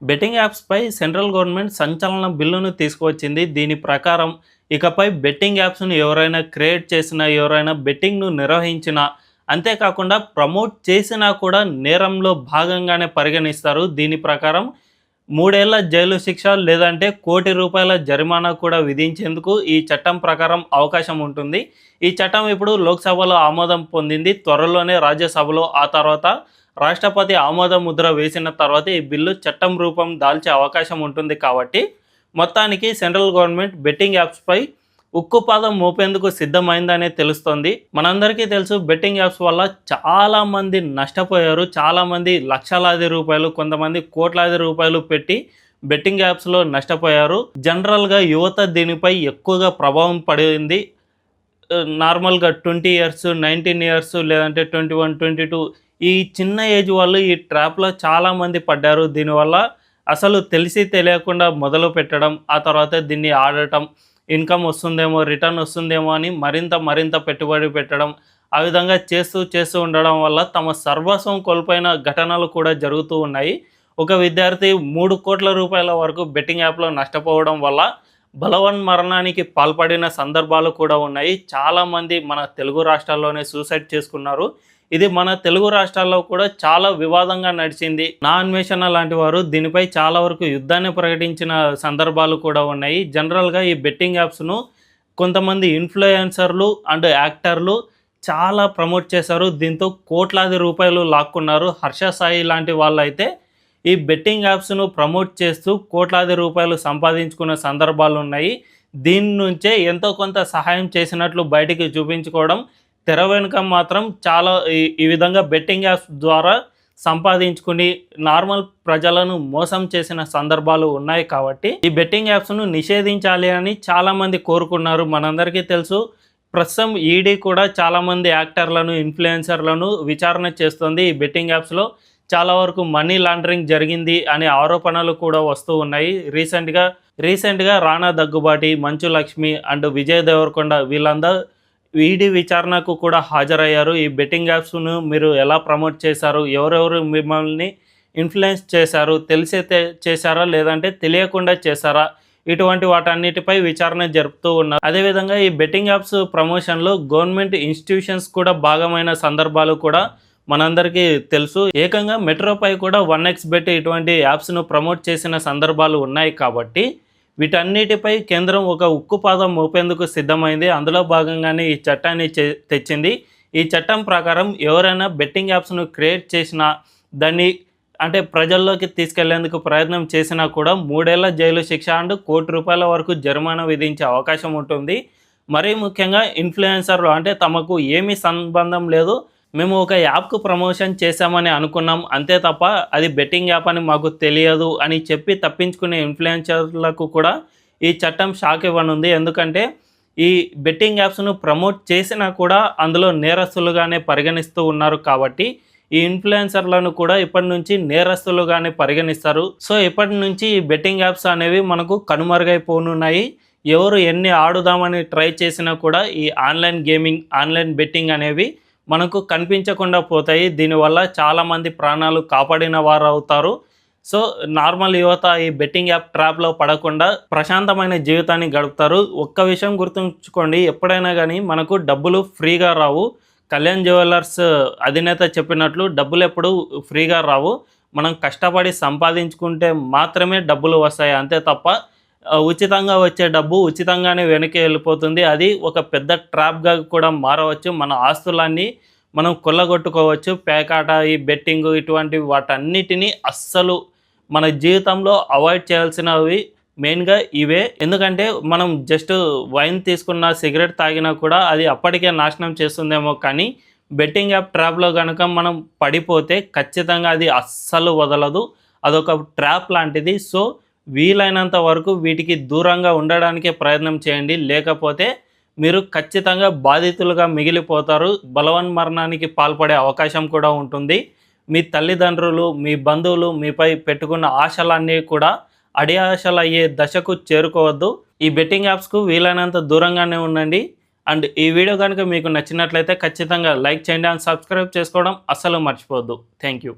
Betting యాప్స్‌పై central government సంచలన బిల్లును తీసుకువచ్చింది. దీని ప్రకారం ఇకపై బెట్టింగ్ యాప్స్‌ను ఎవరైనా క్రియేట్ చేసినా, ఎవరైనా బెట్టింగ్‌ను నిర్వహించినా, అంతేకాకుండా ప్రమోట్ చేసినా కూడా నేరంలో భాగంగానే పరిగణిస్తారు. దీని ప్రకారం 3 ఏళ్ల జైలు శిక్ష లేదంటే ₹1,00,00,000 జరిమానా కూడా విధించేందుకు ఈ చట్టం ప్రకారం అవకాశం ఉంటుంది. ఈ చట్టం ఇప్పుడు లోక్సభలో ఆమోదం పొందింది. త్వరలోనే రాజ్యసభలో, ఆ తర్వాత రాష్ట్రపతి ఆమోద ముద్ర వేసిన తర్వాత ఈ బిల్లు చట్టం రూపం దాల్చే అవకాశం ఉంటుంది. కాబట్టి మొత్తానికి సెంట్రల్ గవర్నమెంట్ బెట్టింగ్ యాప్స్పై ఉక్కుపాదం మోపేందుకు సిద్ధమైందనే తెలుస్తోంది. మనందరికీ తెలుసు, బెట్టింగ్ యాప్స్ వల్ల చాలామంది నష్టపోయారు. చాలామంది లక్షలాది రూపాయలు, కొంతమంది కోట్లాది రూపాయలు పెట్టి బెట్టింగ్ యాప్స్లో నష్టపోయారు. జనరల్గా యువత దీనిపై ఎక్కువగా ప్రభావం పడింది. నార్మల్గా 20 ఇయర్స్, 19 ఇయర్స్ లేదంటే 21, 22 ఈ చిన్న ఏజ్ వాళ్ళు ఈ ట్రాప్లో చాలామంది పడ్డారు. దీనివల్ల అసలు తెలిసి తెలియకుండా మొదలు పెట్టడం, ఆ తర్వాత దీన్ని ఆడటం, ఇన్కమ్ వస్తుందేమో, రిటర్న్ వస్తుందేమో అని మరింత పెట్టుబడి పెట్టడం, ఆ విధంగా చేస్తూ ఉండడం వల్ల తమ సర్వస్వం కోల్పోయిన ఘటనలు కూడా జరుగుతూ ఉన్నాయి. ఒక విద్యార్థి 3 కోట్ల రూపాయల వరకు బెట్టింగ్ యాప్లో నష్టపోవడం వల్ల బలవన్మరణానికి పాల్పడిన సందర్భాలు కూడా ఉన్నాయి. చాలామంది మన తెలుగు రాష్ట్రాల్లోనే సూసైడ్ చేసుకున్నారు. ఇది మన తెలుగు రాష్ట్రాల్లో కూడా చాలా వివాదంగా నడిచింది. నా అన్వేషణ లాంటి వారు దీనిపై చాలా వరకు యుద్ధాన్ని ప్రకటించిన సందర్భాలు కూడా ఉన్నాయి. జనరల్గా ఈ బెట్టింగ్ యాప్స్ను కొంతమంది ఇన్ఫ్లుయెన్సర్లు అండ్ యాక్టర్లు చాలా ప్రమోట్ చేశారు. దీంతో కోట్లాది రూపాయలు లాక్కున్నారు. హర్ష సాయి లాంటి వాళ్ళైతే ఈ బెట్టింగ్ యాప్స్ను ప్రమోట్ చేస్తూ కోట్లాది రూపాయలు సంపాదించుకున్న సందర్భాలు ఉన్నాయి. దీని నుంచే ఎంతో కొంత సహాయం చేసినట్లు బయటికి చూపించుకోవడం, తెర వెనుక మాత్రం చాలా ఈ విధంగా బెట్టింగ్ యాప్స్ ద్వారా సంపాదించుకుని నార్మల్ ప్రజలను మోసం చేసిన సందర్భాలు ఉన్నాయి. కాబట్టి ఈ బెట్టింగ్ యాప్స్ను నిషేధించాలి అని చాలామంది కోరుకున్నారు. మనందరికీ తెలుసు, ప్రస్తుతం ఈడీ కూడా చాలామంది యాక్టర్లను, ఇన్ఫ్లుయెన్సర్లను విచారణ చేస్తుంది. ఈ బెట్టింగ్ యాప్స్లో చాలా వరకు మనీ లాండరింగ్ జరిగింది అనే ఆరోపణలు కూడా వస్తూ ఉన్నాయి. రీసెంట్గా రానా దగ్గుబాటి, మంచు లక్ష్మి అండ్ విజయ్ దేవరకొండ వీళ్ళందరూ ఈడీ విచారణకు కూడా హాజరయ్యారు. ఈ బెట్టింగ్ యాప్స్ను మీరు ఎలా ప్రమోట్ చేశారు, ఎవరెవరు మిమ్మల్ని ఇన్ఫ్లుయెన్స్ చేశారు, తెలిసే చేశారా లేదంటే తెలియకుండా చేశారా, ఇటువంటి వాటన్నిటిపై విచారణ జరుపుతూ ఉన్నారు. అదేవిధంగా ఈ బెట్టింగ్ యాప్స్ ప్రమోషన్లో గవర్నమెంట్ ఇన్స్టిట్యూషన్స్ కూడా భాగమైన సందర్భాలు కూడా మనందరికీ తెలుసు. ఏకంగా మెట్రోపై కూడా 1xBet ఇటువంటి యాప్స్ను ప్రమోట్ చేసిన సందర్భాలు ఉన్నాయి. కాబట్టి వీటన్నిటిపై కేంద్రం ఒక ఉక్కుపాదం మోపేందుకు సిద్ధమైంది. అందులో భాగంగానే ఈ చట్టాన్ని తెచ్చింది. ఈ చట్టం ప్రకారం ఎవరైనా బెట్టింగ్ యాప్స్ను క్రియేట్ చేసినా, దాన్ని అంటే ప్రజల్లోకి తీసుకెళ్లేందుకు ప్రయత్నం చేసినా కూడా 3 ఏళ్ల జైలు శిక్ష అండ్ ₹1,00,00,000 వరకు జరిమానా విధించే అవకాశం ఉంటుంది. మరీ ముఖ్యంగా ఇన్ఫ్లుయెన్సర్లు అంటే తమకు ఏమీ సంబంధం లేదు, మేము ఒక యాప్కు ప్రమోషన్ చేశామని అనుకున్నాం, అంతే తప్ప అది బెట్టింగ్ యాప్ అని మాకు తెలియదు అని చెప్పి తప్పించుకునే ఇన్ఫ్లుయెన్సర్లకు కూడా ఈ చట్టం షాక్ ఇవ్వనుంది. ఎందుకంటే ఈ బెట్టింగ్ యాప్స్ను ప్రమోట్ చేసినా కూడా అందులో నేరస్తులుగానే పరిగణిస్తూ ఉన్నారు. కాబట్టి ఈ ఇన్ఫ్లుయెన్సర్లను కూడా ఇప్పటి నుంచి నేరస్తులుగానే పరిగణిస్తారు. సో ఇప్పటి నుంచి ఈ బెట్టింగ్ యాప్స్ అనేవి మనకు కనుమరుగైపోనున్నాయి. ఎవరు ఎన్ని ఆడుదామని ట్రై చేసినా కూడా ఈ ఆన్లైన్ గేమింగ్, ఆన్లైన్ బెట్టింగ్ అనేవి మనకు కనిపించకుండా పోతాయి. దీనివల్ల చాలామంది ప్రాణాలు కాపాడిన వారు అవుతారు. సో నార్మల్ యువత ఈ బెట్టింగ్ యాప్ ట్రాప్లో పడకుండా ప్రశాంతమైన జీవితాన్ని గడుపుతారు. ఒక్క విషయం గుర్తుంచుకోండి, ఎప్పుడైనా కానీ మనకు డబ్బులు ఫ్రీగా రావు. కళ్యాణ్ జ్యువెలర్స్ అధినేత చెప్పినట్లు డబ్బులు ఎప్పుడు ఫ్రీగా రావు. మనం కష్టపడి సంపాదించుకుంటే మాత్రమే డబ్బులు వస్తాయి, అంతే తప్ప ఉచితంగా వచ్చే డబ్బు ఉచితంగానే వెనక్కి వెళ్ళిపోతుంది. అది ఒక పెద్ద ట్రాప్గా కూడా మారవచ్చు. మన ఆస్తులన్నీ మనం కొల్లగొట్టుకోవచ్చు. పేకాట, ఈ బెట్టింగ్ ఇటువంటి వాటన్నిటినీ అస్సలు మన జీవితంలో అవాయిడ్ చేయాల్సినవి మెయిన్గా ఇవే. ఎందుకంటే మనం జస్ట్ వైన్ తీసుకున్న, సిగరెట్ తాగినా కూడా అది అప్పటికే నాశనం చేస్తుందేమో, కానీ బెట్టింగ్ యాప్ ట్రాప్లో కనుక మనం పడిపోతే ఖచ్చితంగా అది అస్సలు వదలదు. అదొక ట్రాప్ లాంటిది. సో వీలైనంత వరకు వీటికి దూరంగా ఉండడానికే ప్రయత్నం చేయండి. లేకపోతే మీరు ఖచ్చితంగా బాధితులుగా మిగిలిపోతారు. బలవన్మరణానికి పాల్పడే అవకాశం కూడా ఉంటుంది. మీ తల్లిదండ్రులు, మీ బంధువులు మీపై పెట్టుకున్న ఆశలన్నీ కూడా అడియాశలయ్యే దశకు చేరుకోవద్దు. ఈ బెట్టింగ్ యాప్స్కు వీలైనంత దూరంగానే ఉండండి. అండ్ ఈ వీడియో కనుక మీకు నచ్చినట్లయితే ఖచ్చితంగా లైక్ చేయండి అండ్ సబ్స్క్రైబ్ చేసుకోవడం అస్సలు మర్చిపోవద్దు. Thank you.